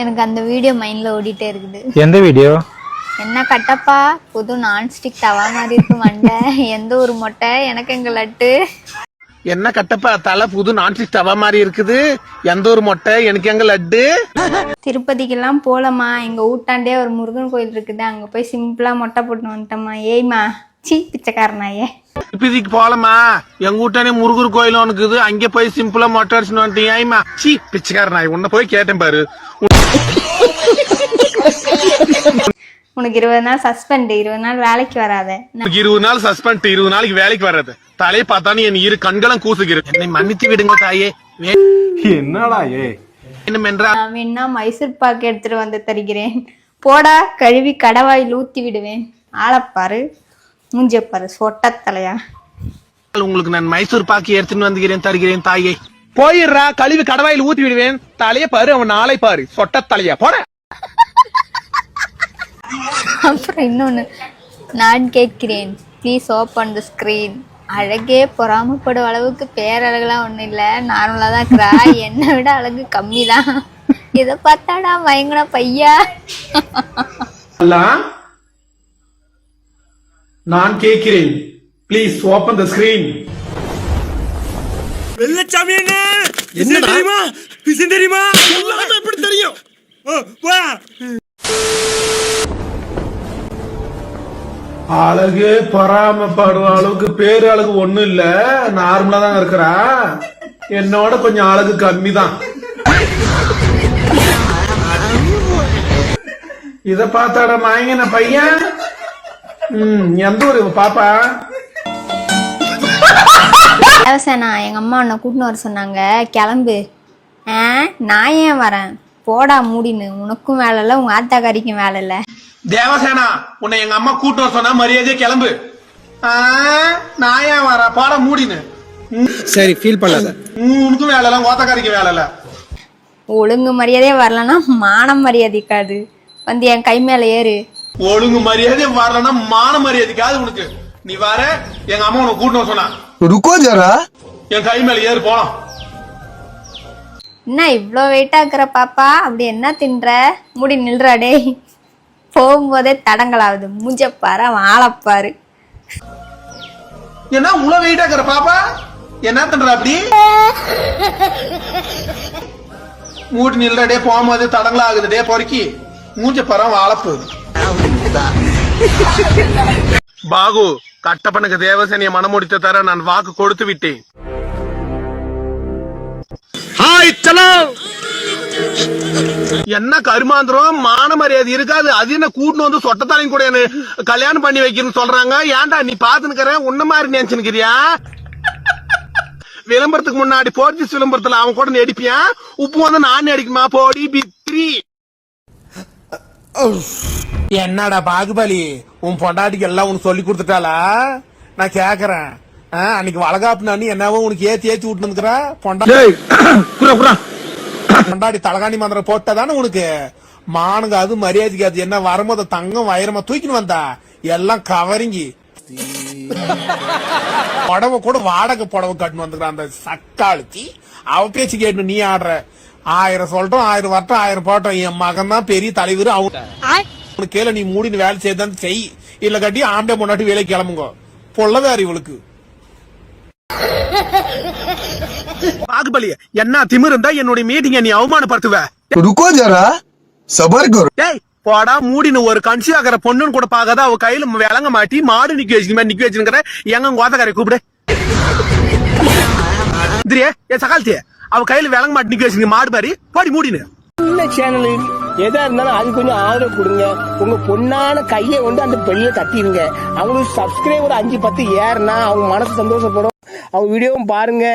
எனக்கு அந்த வீடியோ மைண்ட்ல ஓடிட்டே இருக்குது. எந்த வீடியோ? என்ன கட்டப்பா புது நான்ஸ்டிக் தவா மாதிரி இருக்கு மண்டை, எந்த ஒரு மொட்டை எனக்கு எங்க லட்டு. என்ன கட்டப்பா தலை புது நான்ஸ்டிக் தவா மாதிரி இருக்குது, எந்த ஒரு மொட்டை எனக்கு எங்க லட்டு. திருப்பதிக்கெல்லாம் போலமா, எங்க ஊட்டாண்டே ஒரு முருகன் கோயில் இருக்குது, அங்க போய் சிம்பிளா மொட்டை போட்டு வந்துட்டோமா. ஏய்மா சீ பிச்சைக்காரனாயே. திருப்பதிக்கு போலமா, எங்க வீட்டானே முருகர் கோயில் இருக்குது, அங்க போய் சிம்பிளா மொட்டை அடிச்சுன்னு வந்துட்டீங்க. ஏய்மா சீ பிச்சைக்காரனாய், உன்ன போய் கேட்டேன் பாரு. உனக்கு 20 நாள் சஸ்பெண்ட், 20 நாள் வேலைக்கு வராத. 20 நாள் சஸ்பெண்ட், 20 நாளைக்கு வேலைக்கு வராது. தலையை பார்த்தானே என் இரு கண்களும் கூசுகிறது. என்னை மன்னித்து விடுங்க தாயே. என்னடா ஏ வேணா மைசூர் பாக்கு எடுத்துட்டு வந்து தருகிறேன், போடா கழுவி கடவாயில் ஊத்தி விடுவேன். ஆளப்பாரு மூஞ்சப்பாரு சொட்ட தலையா. உங்களுக்கு நான் மைசூர் பாக்கு எடுத்துன்னு வந்துகிறேன் தருகிறேன் தாயே. போயிடுறா, கழுவி கடவாயில் ஊத்தி விடுவேன். தலையை பாரு, அவன் நாளை பாரு சொட்ட தலையா போட. அப்புறம் இன்னொன்னு, நான் கேட்கிறேன் ப்ளீஸ் ஓப்பன் த ஸ்கிரீன். அழகே பொறாமப்படும் அளவுக்கு பேரழகுலாம் ஒன்றும் இல்லை, நார்மலாக தான் இருக்கிறா. என்னை விட அழகு கம்மி தான். இதை பார்த்தாடா மயங்கன பையா. நான் கேட்கிறேன் please open the screen. Vellachami என்ன தெரியுமா, விஷயம் தெரியுமா? எப்படி தெரியும்? அழகு பொறாமப்படுற அளவுக்கு பேரு அழகு ஒண்ணும் இல்ல, நார்மலா தான் இருக்கிறா. என்னோட கொஞ்சம் அழகு கம்மி தான். இத பார்த்தாட மாயங்கன பையன். எந்த ஒரு பாப்பா? தேவசேனா, எங்க அம்மா உன்னை கூட்டின்னு வர சொன்னாங்க, கிளம்பு. நான் ஏன் வரேன், போடா மூடின்னு. உனக்கும் வேலை இல்ல, உங்க ஆத்தாக்காரிக்கும் வேலை இல்ல. தேவசேனா, உன்னை எங்க அம்மா கூட்டு சொன்னா மரியாதையா கிளம்பு. நான் ஏன் வர, போடா மூடின்னு. சரி ஃபீல் பண்ணாத, உனக்கும் வேலை இல்ல, ஓத்தக்காரிக்கு வேலை இல்ல. ஒழுங்கு மரியாதையே வரலன்னா மானம் மரியாதைக்காது, வந்து என் கை மேல ஏறு. ஒழுங்கு மரியாதை வரலன்னா மான மரியாதைக்காது உனக்கு. நீ வர, எங்க அம்மா உனக்கு கூட்டு சொன்னா ருக்கோ ஜரா, என் கை மேல ஏறு போலாம். என்ன இவ்வளோ வெயிட்டா இருக்கிற பாப்பா, அப்படி என்ன தின்ற? முடி நில்றாடே, போகும்போதே தடங்களாவது. மூஞ்சப்பாரு ஆளப்பாரு. என்ன உள்ள வெயிட்டா இருக்கிற பாப்பா, என்ன தின்ற அப்படி? மூடி நில்றடே, போகும்போது தடங்களா ஆகுது. டே பொறுக்கி மூஞ்சப்பாரம் வாழப்போகுது. பாகு, கட்டப்பனுக்கு தேவசேனிய மனமுடித்த தர நான் வாக்கு கொடுத்து விட்டேன். என்ன கருமாந்திரம், மான மரியாதை இருக்காது. அது என்ன கூட்டு வந்து சொட்டத்தாலையும் கூட கல்யாணம் பண்ணி வைக்கணும்னு சொல்றாங்க. ஏன்டா நீ பாத்துனுக்கிற, உன்ன மாதிரி நினைச்சுக்கிறியா? விளம்பரத்துக்கு முன்னாடி போர்ச்சுஸ் விளம்பரத்துல அவன் கூட நடிப்பியா, உப்பு வந்து நான் நடிக்குமா? போடி பித்ரி. என்னடா பாகுபலி, உன் பொண்டாட்டிக்கு எல்லாம் உனக்கு சொல்லி கொடுத்துட்டாளா? நான் கேக்குறேன். அன்னைக்கு வளகாப்பு நானு என்னவோ உனக்கு ஏத்தி ஏத்தி விட்டுனுக்குற பொண்டாட்டி தலகாணி மந்திரம் போட்டதானே உனக்கு மானுங்க. அது மரியாதைக்கு அது என்ன வரும்போது தங்கம் வயிறமா தூக்கின்னு வந்தா எல்லாம் கவரிங்கி புடவை கூட வாடகை புடவை கட்டுன்னு வந்துக்கிறான் அந்த சக்காளுத்தி. அவ பேச்சு கேட்டு நீ ஆடுற. 1000 சொல்றோம், 1000 வரட்டும், 1000 போட்டோம். என் மகன் தான் பெரிய தலைவர். அவனுக்கு கேள, நீ மூடின்னு வேலை செய்தான் செய், இல்ல கட்டி ஆம்பளை முன்னாடி வேலை கிளம்புங்க. பொல்லதாரு இவளுக்கு. பாகுபலி, என்ன திமிரு இருந்தா என்னுடைய மீட்டிங்க நீ அவமானப்படுத்துவ? ருக்கோ ஜரா சபர் கரோ. டேய் போடா மூடின்னு. ஒரு கன்சி ஆகிற பொண்ணுன்னு கூட பாக்காத, அவ கையில விளங்க மாட்டி மாடு நிக்க வச்சுக்கிற எங்க கோத்தக்காரை கூப்பிடு. ஏ சகால்த்திய, அவ கையில விளங்க மாட்டி நிக்க வச்சுங்க மாடு பாரி, போடி மூடினு. சேனல் எதா இருந்தாலும் அது கொஞ்சம் ஆதரவு கொடுங்க. உங்க பொண்ணான கையை வந்து அந்த பெண்ணில தட்டிடுங்க. அவங்களுக்கு சப்ஸ்கிரைபர் 5-10 ஏறுனா அவங்க மனசு சந்தோஷப்படும். அவங்க வீடியோவும் பாருங்க.